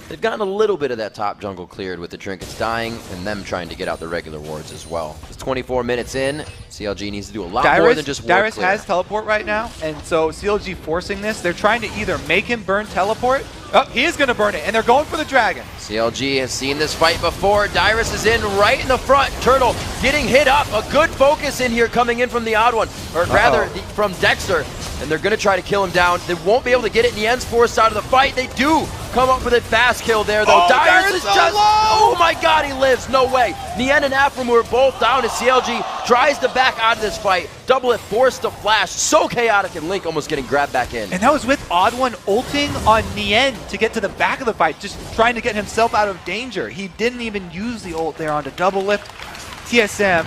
[SPEAKER 1] they've gotten a little bit of that top jungle cleared with the trinkets dying and them trying to get out the regular wards as well. It's 24 minutes in. CLG needs to do a lot more than just ward
[SPEAKER 2] Dyrus
[SPEAKER 1] clear.
[SPEAKER 2] has teleport right now, and so CLG forcing this. They're trying to either make him burn teleport. Oh, he is going to burn it, and they're going for the dragon.
[SPEAKER 1] CLG has seen this fight before. Dyrus is in right in the front. Turtle getting hit up. A good focus in here coming in from the odd one, or rather from Dexter. And they're going to try to kill him down. They won't be able to get it. Nien's forced out of the fight. They do come up with a fast kill there, though. Dyrus is
[SPEAKER 2] so
[SPEAKER 1] just...
[SPEAKER 2] low.
[SPEAKER 1] Oh my god, he lives. No way. Nien and Afram were both down as CLG tries to back out of this fight. Double it, forced to flash. So chaotic, and Link almost getting grabbed back in.
[SPEAKER 2] And that was with Odd1 ulting on Nien to get to the back of the fight, just trying to get himself out of danger. He didn't even use the ult there onto double lift. TSM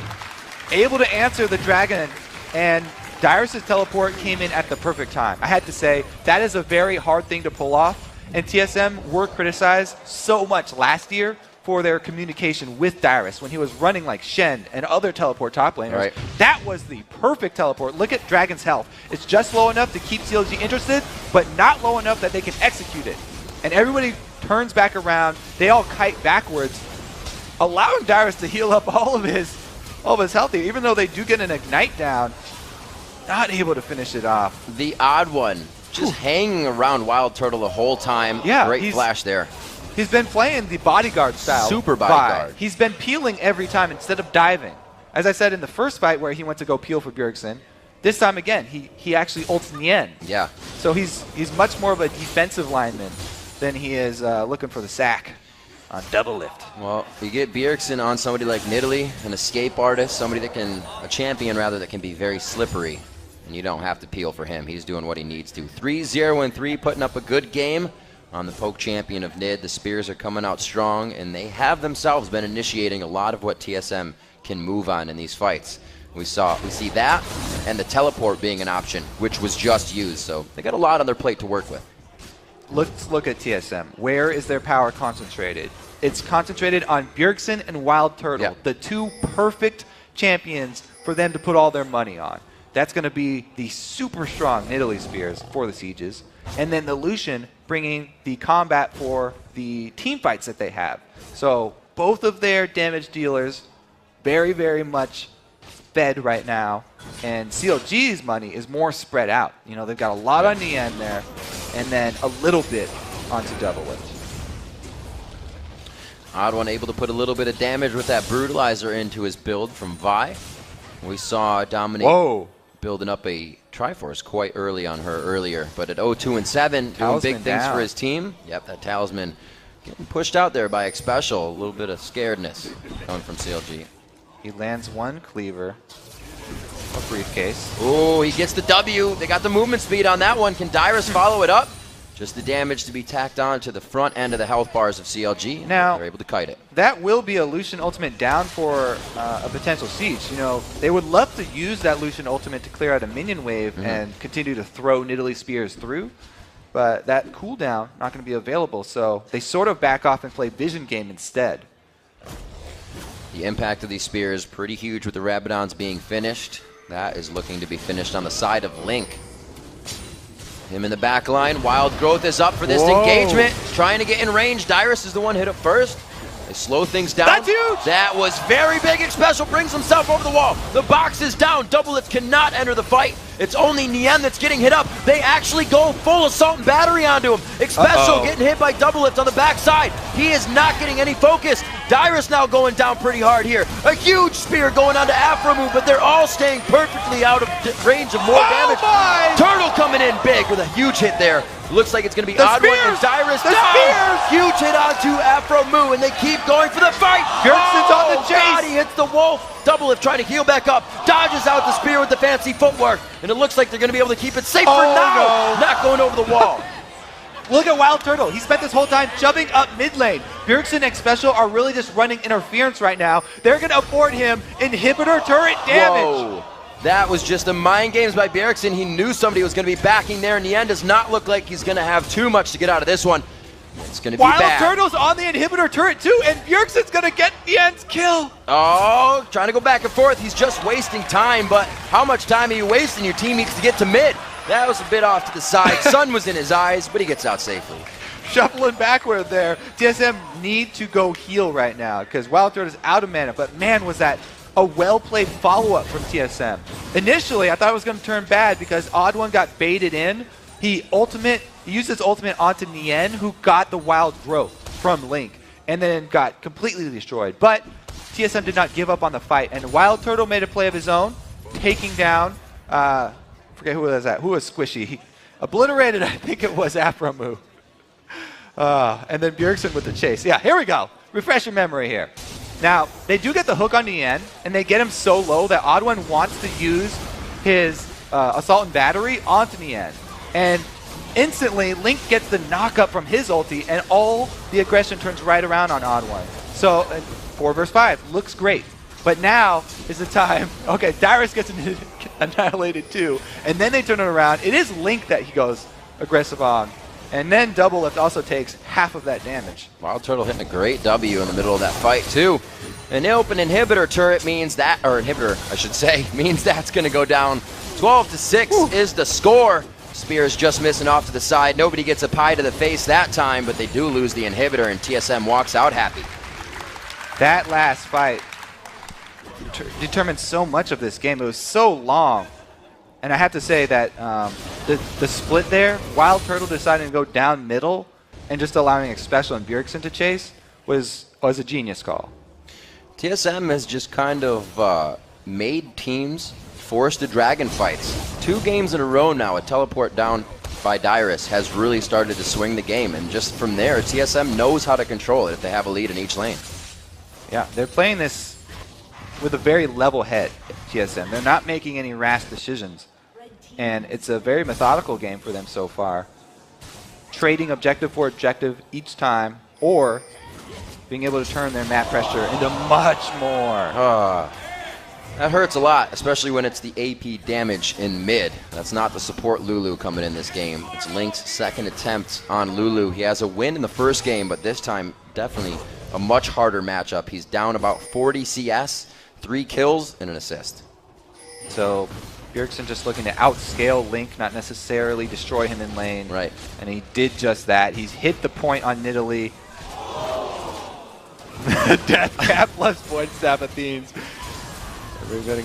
[SPEAKER 2] able to answer the dragon, and Dyrus' teleport came in at the perfect time. I had to say, that is a very hard thing to pull off, and TSM were criticized so much last year for their communication with Dyrus when he was running like Shen and other teleport top laners.
[SPEAKER 1] Right.
[SPEAKER 2] That was the perfect teleport. Look at Dragon's health. It's just low enough to keep CLG interested, but not low enough that they can execute it. And everybody turns back around. They all kite backwards, allowing Dyrus to heal up all of his health here, even though they do get an ignite down. Not able to finish it off.
[SPEAKER 1] The odd one just hanging around Wild Turtle the whole time.
[SPEAKER 2] Yeah,
[SPEAKER 1] great flash there.
[SPEAKER 2] He's been playing the bodyguard style.
[SPEAKER 1] Super bodyguard.
[SPEAKER 2] He's been peeling every time instead of diving. As I said in the first fight where he went to go peel for Bjergsen, this time again, he actually ults Nien.
[SPEAKER 1] Yeah.
[SPEAKER 2] So he's much more of a defensive lineman than he is looking for the sack on double lift.
[SPEAKER 1] Well, you get Bjergsen on somebody like Nidalee, an escape artist, somebody that can, a champion rather, that can be very slippery. And you don't have to peel for him. He's doing what he needs to. 3-0-3, putting up a good game on the poke champion of NID. The Spears are coming out strong, and they have themselves been initiating a lot of what TSM can move on in these fights. We see that, and the teleport being an option, which was just used. So they got a lot on their plate to work with.
[SPEAKER 2] Let's look at TSM. Where is their power concentrated? It's concentrated on Bjergsen and Wild Turtle, the two perfect champions for them to put all their money on. That's going to be the super strong Nidalee Spears for the Sieges, and then the Lucian bringing the combat for the team fights that they have. So both of their damage dealers very, very much fed right now, and CLG's money is more spread out. You know, they've got a lot on the end there, and then a little bit onto double lift.
[SPEAKER 1] Odd one able to put a little bit of damage with that Brutalizer into his build from Vi. We saw Dominique building up a Triforce quite early on her earlier, but at 0-2-7, doing big things for his team. Yep, that Talisman getting pushed out there by Xpecial. A little bit of scaredness coming from CLG.
[SPEAKER 2] He lands one cleaver, a briefcase.
[SPEAKER 1] Oh, he gets the W. They got the movement speed on that one. Can Dyrus follow it up? Just the damage to be tacked on to the front end of the health bars of CLG. And
[SPEAKER 2] now,
[SPEAKER 1] they're able to kite it.
[SPEAKER 2] That will be a Lucian ultimate down for a potential siege. You know, they would love to use that Lucian ultimate to clear out a minion wave and continue to throw Nidalee spears through. But that cooldown not going to be available, so they sort of back off and play vision game instead.
[SPEAKER 1] The impact of these spears pretty huge with the Rabadons being finished. That is looking to be finished on the side of Link. Him in the back line. Wild Growth is up for this engagement. Trying to get in range. Dyrus is the one hit up first. They slow things down.
[SPEAKER 2] That's huge!
[SPEAKER 1] That was very big. Xpecial brings himself over the wall. The box is down. Doublelift cannot enter the fight. It's only Nien that's getting hit up. They actually go full assault and battery onto him. Xpecial getting hit by Doublelift on the backside. He is not getting any focus. Dyrus now going down pretty hard here. A huge spear going onto Afromu, but they're all staying perfectly out of range of more damage. Turtle coming in big with a huge hit there. Looks like it's going to be Odd One and Dyrus down. Huge hit onto Afromu, and they keep going for the fight.
[SPEAKER 2] Bjergsen's on the chase.
[SPEAKER 1] God, he hits the wolf. Doublelift trying to heal back up. Dodges out the spear with the fancy footwork, and it looks like they're going to be able to keep it safe for now.
[SPEAKER 2] No.
[SPEAKER 1] Not going over the wall.
[SPEAKER 2] Look at Wild Turtle. He spent this whole time jumping up mid lane. Bjergsen and Xpecial are really just running interference right now. They're going to afford him inhibitor turret damage.
[SPEAKER 1] Whoa. That was just a mind games by Bjergsen. He knew somebody was going to be backing there. Nien does not look like he's going to have too much to get out of this one. It's going to be
[SPEAKER 2] Wild
[SPEAKER 1] bad.
[SPEAKER 2] Turtle's on the inhibitor turret too, and Bjergsen's going to get Nien's kill.
[SPEAKER 1] Oh, trying to go back and forth. He's just wasting time, but how much time are you wasting? Your team needs to get to mid. That was a bit off to the side. Sun was in his eyes, but he gets out safely.
[SPEAKER 2] Shuffling backward there. TSM need to go heal right now because Wild Turtle's out of mana, but man, was that a well-played follow-up from TSM. Initially, I thought it was going to turn bad because Odd One got baited in. He used his ultimate onto Nien, who got the Wild Growth from Link, and then got completely destroyed. But TSM did not give up on the fight, and Wild Turtle made a play of his own, taking down, forget who was that, who was Squishy. He obliterated, I think it was Afromu. And then Bjergsen with the chase. Yeah, here we go. Refresh your memory here. Now, they do get the hook on Nien, and they get him so low that Odd One wants to use his Assault and Battery onto Nien. And instantly, Link gets the knock-up from his ulti, and all the aggression turns right around on Odd One. So, 4 versus 5 looks great. But now is the time. Okay, Dyrus gets annihilated too, and then they turn it around. It is Link that he goes aggressive on. And then Doublelift also takes half of that damage.
[SPEAKER 1] Wild Turtle hitting a great W in the middle of that fight, too. An open inhibitor turret means that, or inhibitor, I should say, means that's going to go down. 12-6 is the score. Spears just missing off to the side. Nobody gets a pie to the face that time, but they do lose the inhibitor, and TSM walks out happy.
[SPEAKER 2] That last fight determined so much of this game. It was so long. And I have to say that the split there, Wild Turtle deciding to go down middle and just allowing Xpecial and Bjergsen to chase was a genius call.
[SPEAKER 1] TSM has just kind of made teams force to dragon fights. 2 games in a row now, a teleport down by Dyrus has really started to swing the game. And just from there, TSM knows how to control it if they have a lead in each lane.
[SPEAKER 2] Yeah, they're playing this with a very level head, TSM. They're not making any rash decisions. And it's a very methodical game for them so far. Trading objective for objective each time, or being able to turn their map pressure into much more.
[SPEAKER 1] That hurts a lot, especially when it's the AP damage in mid. That's not the support Lulu coming in this game. It's Link's second attempt on Lulu. He has a win in the first game, but this time definitely a much harder matchup. He's down about 40 CS, 3 kills, and an assist.
[SPEAKER 2] So Bjergsen just looking to outscale Link, not necessarily destroy him in lane.
[SPEAKER 1] Right.
[SPEAKER 2] And he did just that. He's hit the point on Nidalee. Death cap plus point Sabathines. We're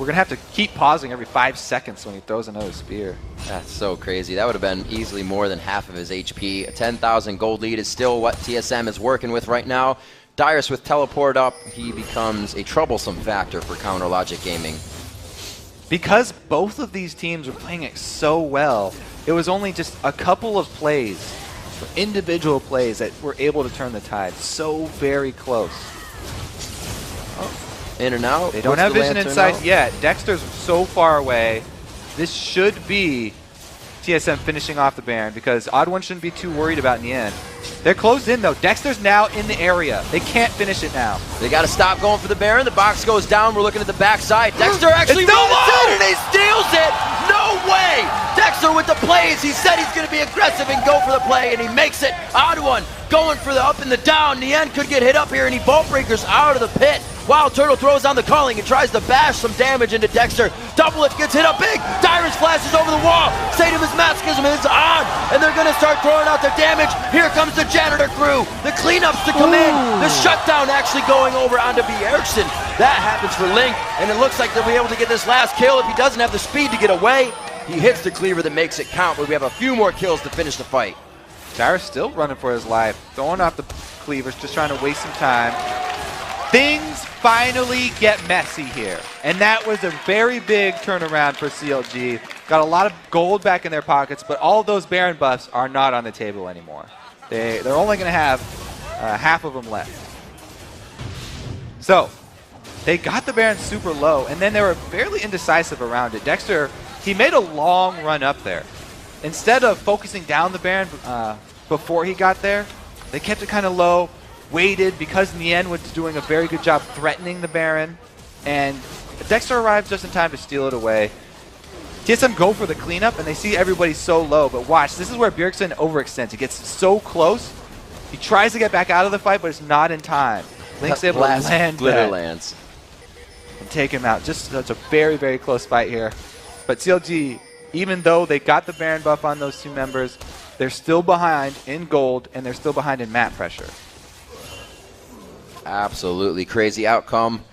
[SPEAKER 2] gonna have to keep pausing every 5 seconds when he throws another spear.
[SPEAKER 1] That's so crazy. That would have been easily more than half of his HP. A 10,000 gold lead is still what TSM is working with right now. Dyrus with teleport up, he becomes a troublesome factor for Counter Logic Gaming.
[SPEAKER 2] Because both of these teams were playing it so well, it was only just a couple of plays, individual plays, that were able to turn the tide. So very close.
[SPEAKER 1] In and out.
[SPEAKER 2] They don't have vision in sight yet. Dexter's so far away. This should be TSM finishing off the Baron because Odd One shouldn't be too worried about Nien. They're closed in though. Dexter's now in the area. They can't finish it now.
[SPEAKER 1] They got to stop going for the Baron. The box goes down. We're looking at the backside. Dexter actually
[SPEAKER 2] It's
[SPEAKER 1] runs in and he steals it. No way. Dexter with the plays. He said he's going to be aggressive and go for the play, and he makes it. Odd One going for the up and the down. Nien could get hit up here, and he vault breakers out of the pit. Wild Turtle throws on the calling and tries to bash some damage into Dexter. Double Lift gets hit up big. Dyrus flashes over the wall. Sadamus Masochism is on, and they're going to start throwing out their damage. Here comes the janitor crew. The cleanups to come in. The shutdown actually going over onto Bjergsen. That happens for Link, and it looks like they'll be able to get this last kill if he doesn't have the speed to get away. He hits the cleaver that makes it count, but we have a few more kills to finish the fight.
[SPEAKER 2] Dyrus still running for his life. Throwing off the cleavers, just trying to waste some time. Things finally get messy here, and that was a very big turnaround for CLG. Got a lot of gold back in their pockets, but all of those Baron buffs are not on the table anymore. They're only going to have half of them left. So they got the Baron super low, and then they were fairly indecisive around it. Dexter, he made a long run up there. Instead of focusing down the Baron before he got there, they kept it kind of low. Waited because Nien was doing a very good job threatening the Baron, and Dexter arrives just in time to steal it away. TSM go for the cleanup, and they see everybody so low, but watch, this is where Bjergsen overextends. He gets so close, he tries to get back out of the fight, but it's not in time. Link's able to land
[SPEAKER 1] glitter lands
[SPEAKER 2] and take him out. Just that's a very, very close fight here. But CLG, even though they got the Baron buff on those two members, they're still behind in gold, and they're still behind in map pressure.
[SPEAKER 1] Absolutely crazy outcome.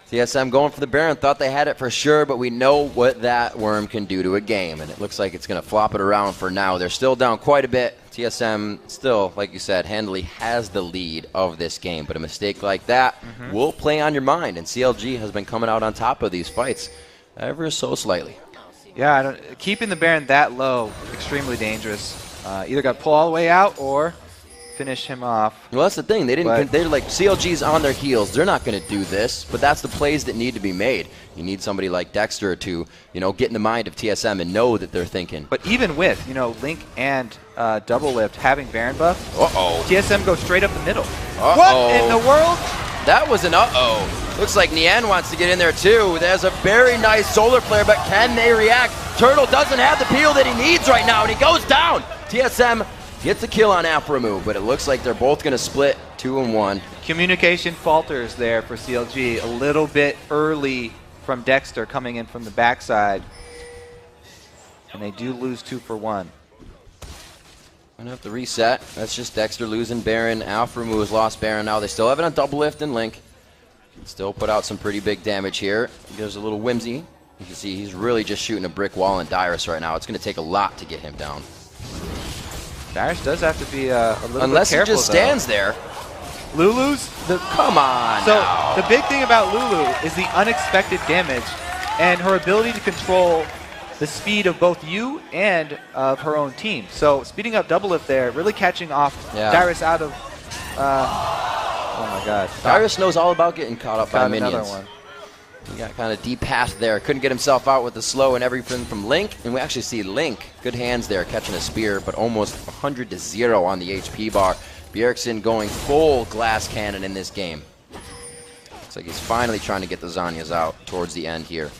[SPEAKER 1] TSM going for the Baron, thought they had it for sure, but we know what that worm can do to a game, and it looks like it's going to flop it around for now. They're still down quite a bit. TSM still, like you said, handily has the lead of this game, but a mistake like that will play on your mind, and CLG has been coming out on top of these fights ever so slightly.
[SPEAKER 2] Yeah, keeping the Baron that low, extremely dangerous. Either got to pull all the way out or finish him off.
[SPEAKER 1] Well, that's the thing. They're like, CLG's on their heels. They're not going to do this, but that's the plays that need to be made. You need somebody like Dexter to, get in the mind of TSM and know that they're thinking.
[SPEAKER 2] But even with, Link and Double Lift having Baron buff, TSM goes straight up the middle. What in the world?
[SPEAKER 1] That was an Looks like Nien wants to get in there too. There's a very nice solar flare, but can they react? Turtle doesn't have the peel that he needs right now, and he goes down. TSM gets a kill on Aframu, but it looks like they're both going to split 2-1.
[SPEAKER 2] Communication falters there for CLG. A little bit early from Dexter coming in from the backside. And they do lose 2 for 1.
[SPEAKER 1] Gonna have to reset. That's just Dexter losing Baron. Aframu has lost Baron now. They still have it on Double Lift and Link. Still put out some pretty big damage here. There's a little whimsy. You can see he's really just shooting a brick wall in Dyrus right now. It's going to take a lot to get him down.
[SPEAKER 2] Dyrus does have to be a little bit careful,
[SPEAKER 1] unless he just stands there.
[SPEAKER 2] Lulu's
[SPEAKER 1] come on.
[SPEAKER 2] So
[SPEAKER 1] now.
[SPEAKER 2] The big thing about Lulu is the unexpected damage and her ability to control the speed of both you and of her own team. So speeding up Double Lift there, really catching off Dyrus out of. Oh my God!
[SPEAKER 1] Dyrus knows all about getting caught up by minions.
[SPEAKER 2] Another one.
[SPEAKER 1] He got kind of depassed there. Couldn't get himself out with the slow and everything from Link. And we actually see Link, good hands there, catching a spear, but almost 100-0 on the HP bar. Bjergsen going full glass cannon in this game. Looks like he's finally trying to get the Zhonya's out towards the end here.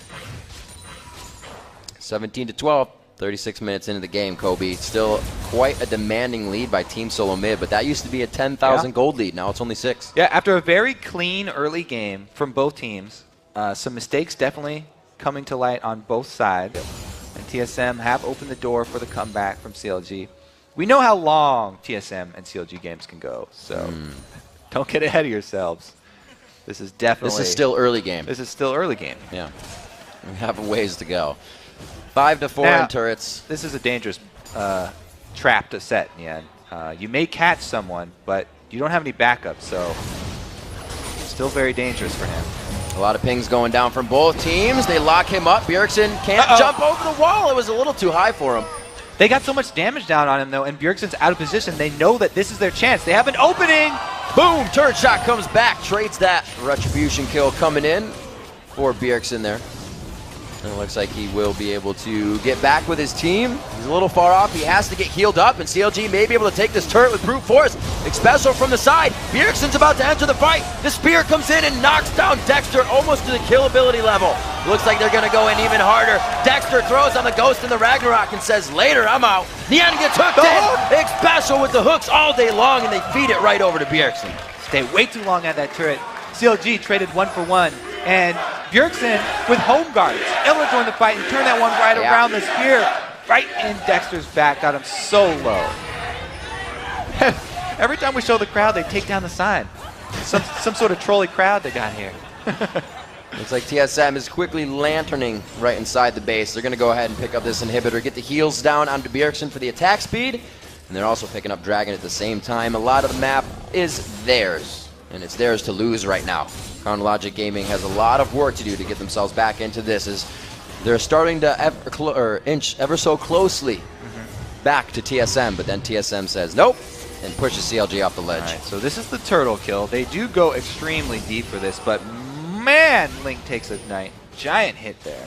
[SPEAKER 1] 17-12, 36 minutes into the game, Kobe. Still quite a demanding lead by Team Solo Mid, but that used to be a 10,000 gold lead. Now it's only 6.
[SPEAKER 2] Yeah, after a very clean early game from both teams, some mistakes definitely coming to light on both sides. And TSM have opened the door for the comeback from CLG. We know how long TSM and CLG games can go, so don't get ahead of yourselves. This is definitely...
[SPEAKER 1] This is still early game.
[SPEAKER 2] This is still early game.
[SPEAKER 1] Yeah. We have a ways to go. 5-4 in turrets.
[SPEAKER 2] This is a dangerous trap to set in the end. You may catch someone, but you don't have any backup, so still very dangerous for him.
[SPEAKER 1] A lot of pings going down from both teams. They lock him up. Bjergsen can't jump over the wall. It was a little too high for him.
[SPEAKER 2] They got so much damage down on him, though, and Bjergsen's out of position. They know that this is their chance. They have an opening.
[SPEAKER 1] Boom! Turret shot comes back. Trades that. Retribution kill coming in for Bjergsen there. And it looks like he will be able to get back with his team. He's a little far off. He has to get healed up, and CLG may be able to take this turret with brute force. Special from the side. Bjergsen's about to enter the fight. The spear comes in and knocks down Dexter almost to the kill ability level. Looks like they're going to go in even harder. Dexter throws on the Ghost and the Ragnarok and says, later, I'm out. Nian gets hooked in. Special with the hooks all day long, and they feed it right over to Bjergsen.
[SPEAKER 2] Stay way too long at that turret. CLG traded 1-for-1. And Bjergsen with home guards, able to join the fight and turn that one right around the spear, right in Dexter's back, got him so low. Every time we show the crowd, they take down the sign. Some sort of trolley crowd they got here.
[SPEAKER 1] Looks like TSM is quickly lanterning right inside the base. They're going to go ahead and pick up this inhibitor, get the heals down onto Bjergsen for the attack speed, and they're also picking up Dragon at the same time. A lot of the map is theirs, and it's theirs to lose right now. Chronologic Gaming has a lot of work to do to get themselves back into this, as they're starting to inch ever so closely back to TSM, but then TSM says nope and pushes CLG off the ledge.
[SPEAKER 2] All right, so this is the turtle kill. They do go extremely deep for this, but man, Link takes a giant hit there.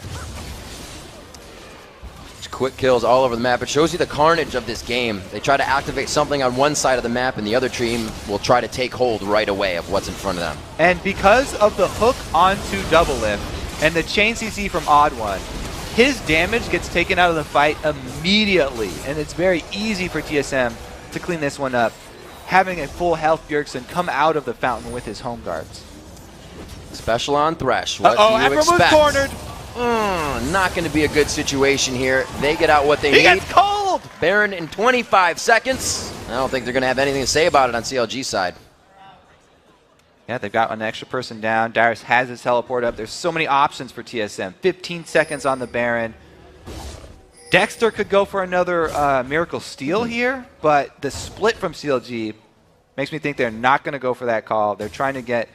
[SPEAKER 1] Quick kills all over the map. It shows you the carnage of this game. They try to activate something on one side of the map, and the other team will try to take hold right away of what's in front of them.
[SPEAKER 2] And because of the hook onto Double Lift and the chain CC from Odd One, his damage gets taken out of the fight immediately, and it's very easy for TSM to clean this one up, having a full health Bjergsen come out of the fountain with his home guards.
[SPEAKER 1] Special on Thresh. What do you expect?
[SPEAKER 2] Was cornered.
[SPEAKER 1] Not going to be a good situation here. They get out what they need.
[SPEAKER 2] He gets cold!
[SPEAKER 1] Baron in 25 seconds. I don't think they're going to have anything to say about it on CLG's side.
[SPEAKER 2] Yeah, they've got an extra person down. Darius has his teleport up. There's so many options for TSM. 15 seconds on the Baron. Dexter could go for another Miracle Steal here, but the split from CLG makes me think they're not going to go for that call. They're trying to get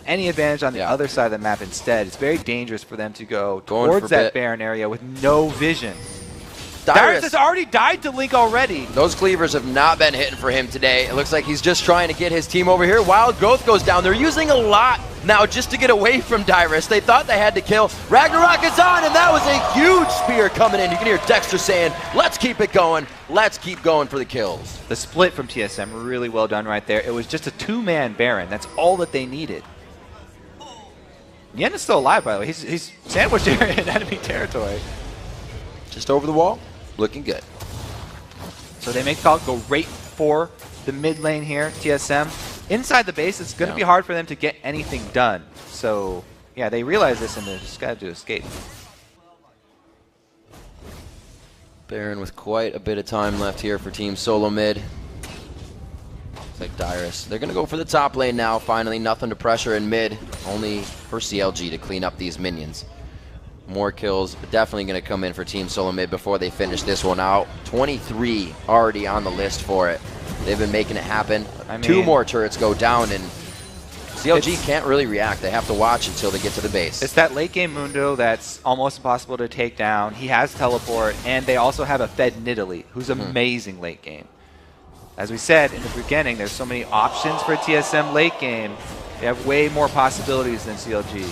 [SPEAKER 2] any advantage on the other side of the map instead. It's very dangerous for them to go towards that Baron area with no vision. Darius has already died to Link already.
[SPEAKER 1] Those cleavers have not been hitting for him today. It looks like he's just trying to get his team over here. Wild Growth goes down. They're using a lot now just to get away from Darius. They thought they had to kill. Ragnarok is on, and that was a huge spear coming in. You can hear Dexter saying, let's keep it going. Let's keep going for the kills.
[SPEAKER 2] The split from TSM, really well done right there. It was just a two-man Baron. That's all that they needed. Yen is still alive, by the way. He's sandwiched here in enemy territory.
[SPEAKER 1] Just over the wall, looking good.
[SPEAKER 2] So they make the call, go right for the mid lane here, TSM. Inside the base, it's going to be hard for them to get anything done. So, yeah, they realize this, and they just got to escape.
[SPEAKER 1] Baron with quite a bit of time left here for Team Solo Mid. It's like Darius. They're going to go for the top lane now, finally. Nothing to pressure in mid. Only for CLG to clean up these minions. More kills, but definitely going to come in for Team Solo Mid before they finish this one out. 23 already on the list for it. They've been making it happen. I mean, 2 more turrets go down, and CLG can't really react. They have to watch until they get to the base.
[SPEAKER 2] It's that late game Mundo that's almost impossible to take down. He has teleport, and they also have a Fed Nidalee, who's amazing late game. As we said in the beginning, there's so many options for TSM late game. They have way more possibilities than CLG.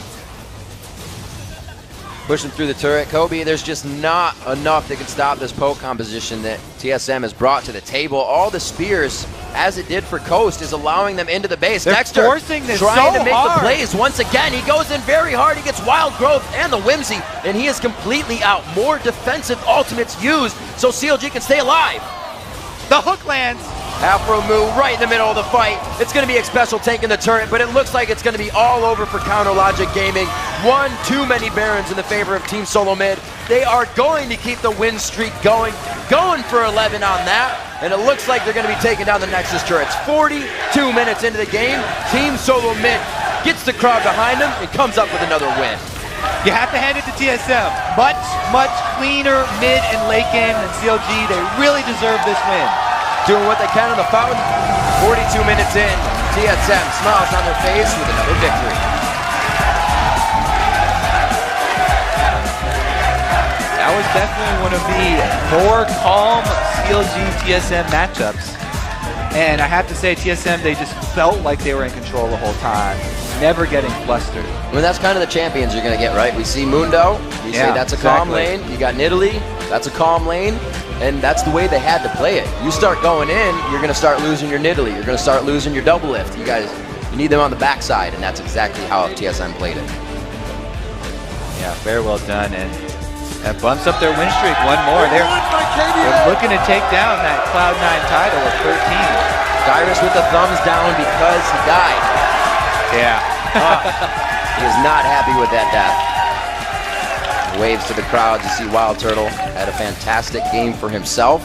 [SPEAKER 1] Pushing through the turret. Kobe, there's just not enough that can stop this poke composition that TSM has brought to the table. All the spears, as it did for Coast, is allowing them into the base.
[SPEAKER 2] They're
[SPEAKER 1] Dexter
[SPEAKER 2] forcing this
[SPEAKER 1] trying
[SPEAKER 2] so
[SPEAKER 1] to make
[SPEAKER 2] hard.
[SPEAKER 1] the plays once again. He goes in very hard. He gets Wild Growth and the Whimsy, and he is completely out. More defensive ultimates used so CLG can stay alive.
[SPEAKER 2] The hook lands.
[SPEAKER 1] Afro move right in the middle of the fight. It's going to be X-Special taking the turret, but it looks like it's going to be all over for Counterlogic Gaming. One too many Barons in the favor of Team Solo Mid. They are going to keep the win streak going for 11 on that, and it looks like they're going to be taking down the Nexus turrets. 42 minutes into the game, Team Solo Mid gets the crowd behind them and comes up with another win.
[SPEAKER 2] You have to hand it to TSM. Much, much cleaner mid and late game than CLG. They really deserve this win.
[SPEAKER 1] Doing what they can on the fountain. 42 minutes in, TSM smiles on their face with another victory.
[SPEAKER 2] That was definitely one of the more calm CLG-TSM matchups. And I have to say, TSM, they just felt like they were in control the whole time. never getting flustered.
[SPEAKER 1] I mean, that's kind of the champions you're going to get, right? We see Mundo, we say that's a calm lane. You got Nidalee, that's a calm lane. And that's the way they had to play it. You start going in, you're going to start losing your Nidalee. You're going to start losing your double lift. You guys, you need them on the backside, and that's exactly how TSM played it.
[SPEAKER 2] Yeah, very well done. And that bumps up their win streak one more. They're looking to take down that Cloud9 title of 13.
[SPEAKER 1] Dyrus with the thumbs down because he died.
[SPEAKER 2] Yeah.
[SPEAKER 1] He is not happy with that death. Waves to the crowd to see Wild Turtle had a fantastic game for himself.